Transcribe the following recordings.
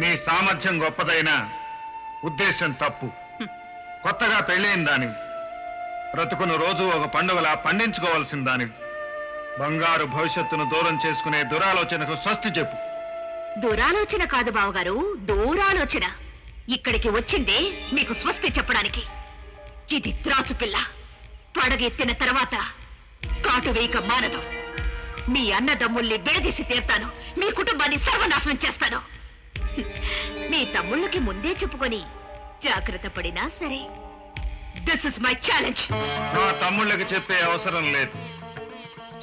నీ సామర్థ్యం గొప్పదైనా ఉద్దేశం తప్పు. కొత్తగా పెళ్ళైన దానివి, బ్రతుకును రోజు ఒక పండుగలా పండించుకోవాల్సిన దానివి. బంగారు భవిష్యత్తును దూరం చేసుకునే దురాలోచనకు స్వస్తి చెప్పు. దురాలోచన కాదు బావగారు, దూరాలోచన. ఇక్కడికి వచ్చిందే మీకు స్వస్తి చెప్పడానికి. ఇది త్రాచు పిల్ల. పడగెత్తిన తర్వాత కాటు వేయక మానదు. మీ అన్నదమ్ముల్ని విడదీసి తీర్తాను. మీ కుటుంబాన్ని సర్వనాశనం చేస్తాను. మీ తమ్ముళ్ళకి ముందే చెప్పుకొని జాగ్రత్త పడినా సరే. This is my challenge. నా తమ్ముళ్ళకి చెప్పే అవసరం లేదు.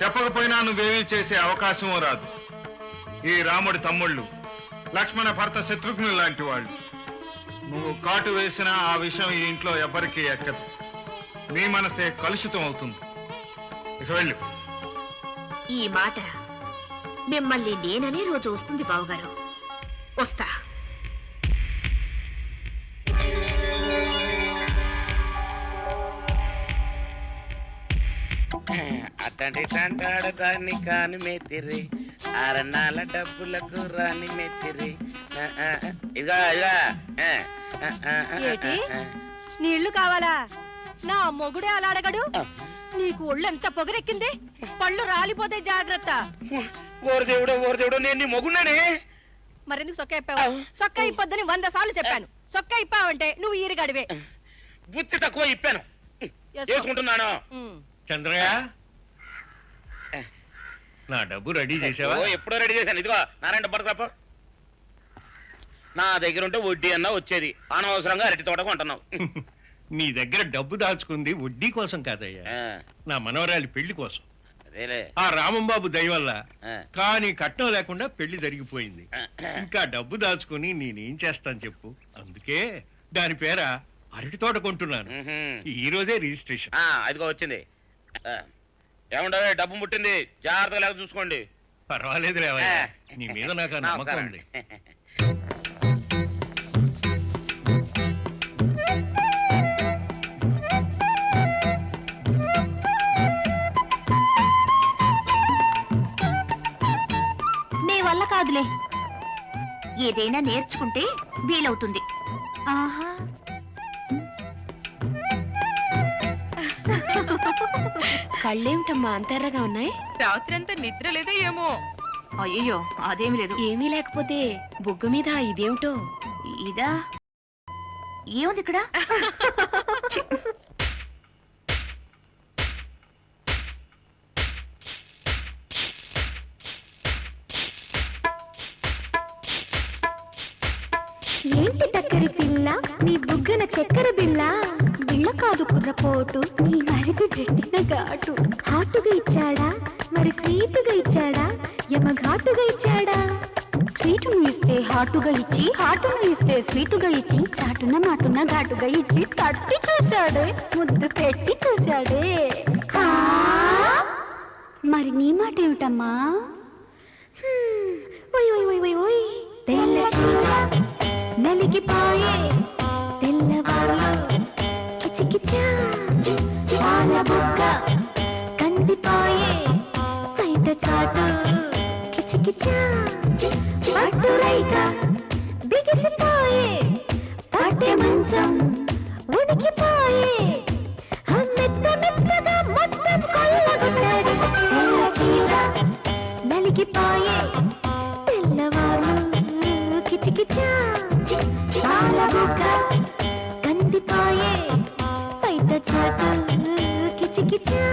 చెప్పకపోయినా నువ్వేమీ చేసే అవకాశమూ రాదు. ఈ రాముడి తమ్ముళ్ళు లక్ష్మణ భర్త శత్రుఘ్నులు లాంటి వాళ్ళు. నువ్వు కాటు వేసినా ఆ విషయం ఈ ఇంట్లో ఎవ్వరికీ ఎక్కదు. నీ మనసే కలుషితం అవుతుంది. ఇక వెళ్ళు. ఈ మాట మిమ్మల్ని నేననే రోజు వస్తుంది బావగారు. వస్తా. అట్టండి తంటాడటాన్ని కాని మెత్తిరి, అరణాల డబ్బులకు రాని మెత్తిరి. ఇదిగా ఇదిగా ఏటి? నీళ్లు కావాలా? నా మొగుడే అలా అడగడు. నీకు ఒళ్ళు ఎంత పొగరెక్కింది? పళ్ళు రాలిపోతే జాగ్రత్త. ఓరు దేవుడు నేను నీ మొగున్నానే. మరెందుకు సొక్క ఇప్పావు? సొక్క ఇప్పొద్దని 100 సార్లు చెప్పాను. సొక్క ఇప్పావంటే నువ్వు ఈరిగడివే. బుద్ధి తక్కువ ఇప్పాను, చేసుకుంటున్నాను. చంద్రయ్య, నా డబ్బు రెడీ చేసావా? ఎప్పుడో రెడీ చేశాను. ఇదిగో నారాయణ డబ్బు తప్ప నా దగ్గర ఉంటే వడ్డీ అన్నా వచ్చేది. అనవసరంగా అరటి తోట కొంటున్నావు. నీ దగ్గర డబ్బు దాచుకుంది వడ్డీ కోసం కాదయ్యా, నా మనవరాలి పెళ్లి కోసం. ఆ రామంబాబు దయ వల్ల కానీ కట్నం లేకుండా పెళ్లి జరిగిపోయింది. ఇంకా డబ్బు దాచుకుని నేనేం చేస్తాను చెప్పు. అందుకే దాని పేర అరటి తోట కొంటున్నాను. ఈ రోజే రిజిస్ట్రేషన్. అదిగో వచ్చింది. ఏముండవే, డబ్బు ముట్టింది, జాగ్రత్తగా లేక చూసుకోండి. పర్వాలేదు లేవయ్యా, నీ మీద నాకు ఆ నమ్మకం ఉంది. నీ వల్ల కాదులే, ఏదైనా నేర్చుకుంటే వీలవుతుంది. ఆహా, కళ్ళేమిటమ్మా అంతెర్రగా ఉన్నాయి? రాత్రి అంతా నిద్ర లేదో ఏమో. అయ్యో అదేమి లేదు. ఏమీ లేకపోతే బుగ్గ మీద ఇదేమిటో? ఇదా? ఏముంది ఇక్కడ? ఏంటి టక్కరి పిల్ల, నీ బుగ్గన చక్కెర బిల్ల. బిళ్ళ కాదు కుర్రపోటు, నీ వరకు జట్టిన ఘాటు. హాటుగా ఇచ్చాడా మరి స్వీటుగా ఇచ్చాడా, యమ ఘాటుగా ఇచ్చాడా? స్వీటును ఇస్తే హాటుగా ఇచ్చి, హాటును ఇస్తే స్వీటుగా ఇచ్చి, చాటున మాటున ఘాటుగా ఇచ్చి తట్టి చూశాడే, ముద్దు పెట్టి చూశాడే. మరి నీ మాట ఏమిటమ్మా? ఓయ్ ఓయ్ ఓయ్ ఓయ్ ఓయ్, తెల్ల చీర నలిగిపోయే తెల్లవాళ్ళు, కిచకిచా పాల బుగ్గ కందిపోయే బయట చాటు, కిచకిచా పట్టు రైక బిగిసిపోయే పట్టె మంచం ఉనికిపోయే, మెత్త మెత్తగా మొత్తం కొల్లగొట్టాడు. తెల్ల చీర నలిగిపోయే తెల్లవాళ్ళు, కిచకిచా పాల బుగ్గ కందిపోయే బయట చాటు, కిచకిచా.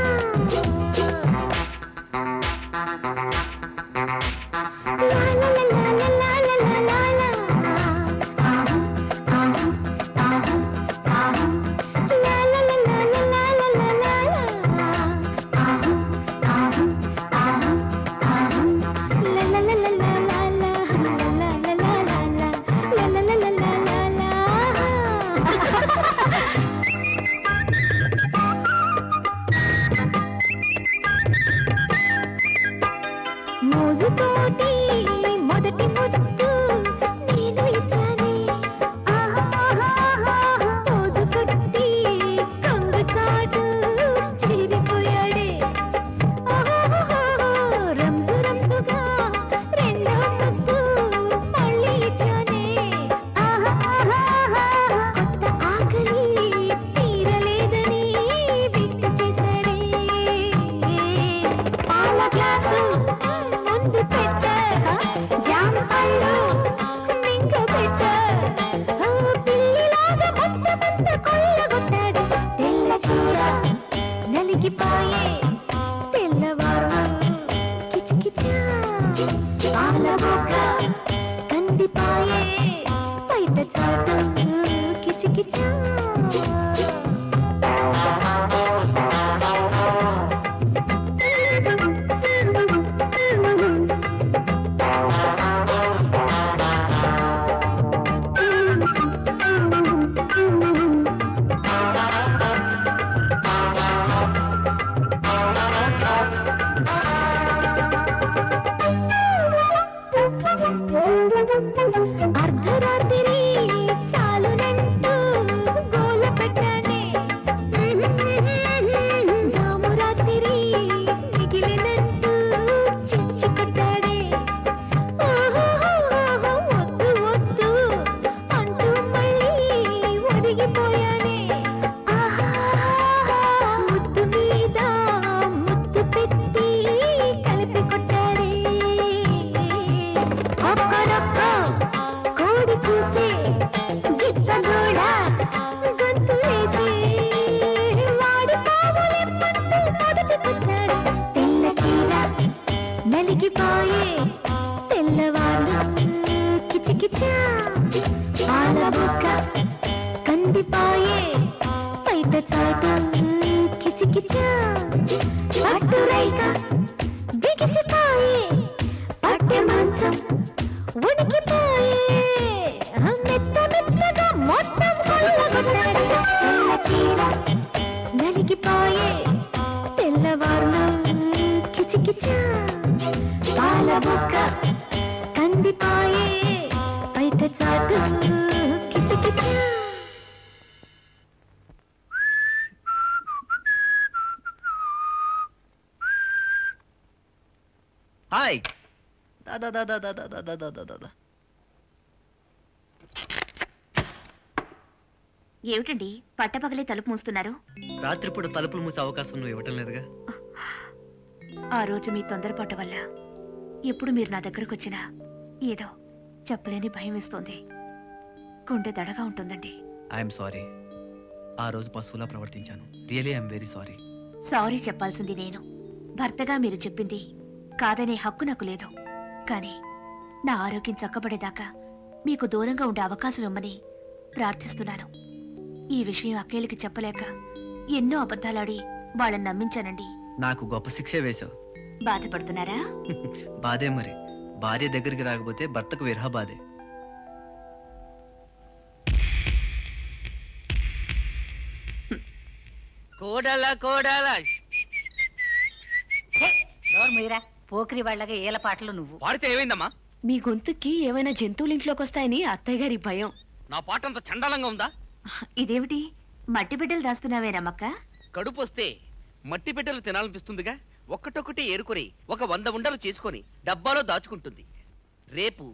కందిపాయే బయట చాటు కిచకిచా అర్ధరాత్రి చాలునంటూ గోల పెట్టానే జామురాత్రి మిగిలినంటూ చిచ్చి కొట్టాడే వద్దు వద్దు అంటూ మళ్ళీ ఒదిగిపోయానే ముద్దు మీద ముద్దు పెట్టి కలిపి కొట్టాడే ఒక్కరొక్క కోడి చూసే గిట్ట గోడ గొంతు వేసే వాడి పావులే పట్టు మొదటికొచ్చాడు తెల్ల చీర నలిగిపోయే తెల్లవారు కిచకిచా పాల బుక్క కందిపాయే బయట చాటు కిచకిచా పట్టు రైక బిగిసిపోయే పట్టె మంచం ఉడికిపోయే మెత్త మెత్తగా మొత్తం కొల్లగొట్టాడు తెల్ల చీర నలిగిపోయే తెల్లవారు కిచకిచా పాల బుక్క కందిపాయే బయట చాటు కిచకిచా హాయ్ దాదా దాదా దాదా దాదా దాదా దాదా ఏమిటండి పట్టపగలే తలుపు మూస్తున్నారు? రాత్రిపూట తలుపులు మూసే అవకాశం నువ్వు ఇవ్వటం లేదుగా. ఆ రోజు మీ తొందరపాటు వల్ల ఎప్పుడు మీరు నా దగ్గరకు వచ్చినా ఏదో చెప్పలేని భయం వేస్తోంది. గుండె దడగా ఉంటుందండి. I'm sorry. ఆ రోజు పశువులా ప్రవర్తించాను. Really I'm very sorry. Sorry చెప్పాల్సింది నేను. భర్తగా మీరు చెప్పింది కాదనే హక్కు నాకు లేదు. కానీ నా ఆరోగ్యం చక్కబడేదాకా మీకు దూరంగా ఉండే అవకాశం ఇవ్వమని ప్రార్థిస్తున్నాను. ఈ విషయం అక్కేలికి చెప్పలేక ఎన్నో అబద్ధాలాడి వాళ్ళని నమ్మించానండి. నాకు గొప్ప శిక్షే వేశావు. బాధపడుతున్నారా? బాధే మరి. భార్య దగ్గరికి రాకపోతే భర్తకు విరహ బాధే. కోడలా కోడలా మీరా పోకిరి వాళ్ళగా ఏల పాటలు నువ్వు పాడితే ఏమైందమ్మా? మీ గొంతుకి ఏమైనా జంతువులు ఇంట్లోకి వస్తాయని అత్తయ్య గారి భయం. నా పాట అంత చండాలంగా ఉందా? ఇదేమిటి మట్టి బిడ్డలు దాస్తున్నావేనమ్మక్క? కడుపు వస్తే మట్టి బిడ్డలు తినాలనిపిస్తుందిగా. ఒక్కటొక్కటి ఏరుకొని ఒక 100 ఉండలు చేసుకొని డబ్బాలో దాచుకుంటుంది. రేపు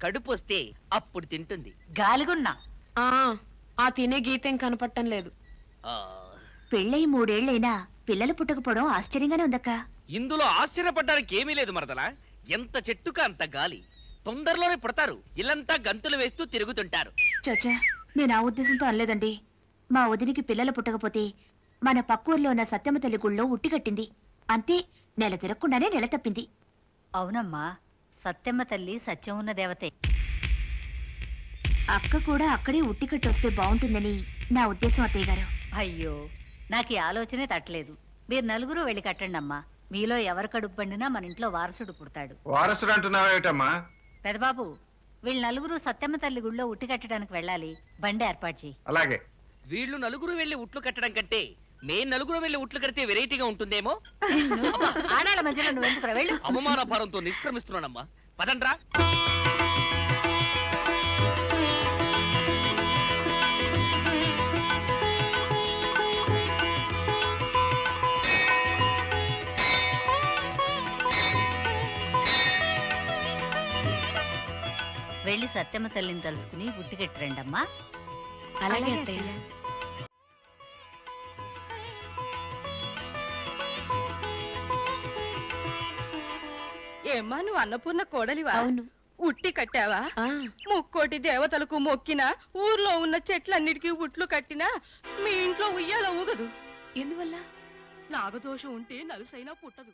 కడుపు వస్తే అప్పుడు తింటుంది. గాలిగున్నా ఆ తినే గీతేం కనపడటం లేదు. పెళ్ళై 3 ఏళ్లైనా పిల్లలు పుట్టకపోవడం ఆశ్చర్యంగానే ఉందక్క. ఇందులో ఆశ్చర్యపడ్డానికి ఏమీ లేదు మరదలా. ఎంత చెట్టుక అంత గాలి. తొందరలోనే పుడతారు. ఇల్లంతా గంతులు వేస్తూ తిరుగుతుంటారు. చచ్చా, నేను ఆ ఉద్దేశంతో అనలేదండి. మా వదినికి పిల్లలు పుట్టకపోతే మన పక్కూర్లో ఉన్న సత్యమ్మ తల్లి గుళ్ళో ఉట్టి కట్టింది. అంతే, నెల తిరగకుండానే నెల తప్పింది. అవునమ్మా, సత్యమ్మ తల్లి సత్యం ఉన్న దేవతే. అక్క కూడా అక్కడే ఉట్టి కట్టొస్తే బాగుంటుందని నా ఉద్దేశం అత్తయ్య గారు. అయ్యో, నాకు ఈ ఆలోచనే తట్టలేదు. మీరు నలుగురు వెళ్ళి కట్టండి అమ్మా. మీలో ఎవరు కడుపు పండినా మన ఇంట్లో వారసుడు పుడతాడు. వారసుడు అంటున్నావేటమ్మా? పెదబాబు, వీళ్ళు నలుగురు సత్యమ్మ తల్లి గుళ్ళో ఉట్టి కట్టడానికి వెళ్ళాలి. బండి ఏర్పాటు చేయి. అలాగే. వీళ్ళు నలుగురు వెళ్లి ఉట్లు కట్టడం కంటే నేను నలుగురు వెళ్లి ఉట్లు కడితే వెరైటీగా ఉంటుందేమో. ఆడాళ్ళ మధ్యలో నువ్వు ఎందుకు వెళ్ళు. అవమాన భారంతో నిష్క్రమిస్తున్నానమ్మా. పదండ్రా. వెళ్ళి సత్యమ్మ తల్లిని తలుచుకుని ఉట్టి కట్టిరండమ్మా. అలాగే అత్తయ్య. ఏమ్మా, నువ్వు అన్నపూర్ణ కోడలివా? అవును. ఉట్టి కట్టావా? ముక్కోటి దేవతలకు మొక్కినా, ఊర్లో ఉన్న చెట్లన్నిటికీ ఉట్లు కట్టినా మీ ఇంట్లో ఉయ్యాల ఊగదు. ఎందువల్ల? నాగదోషం ఉంటే నలుసైనా పుట్టదు.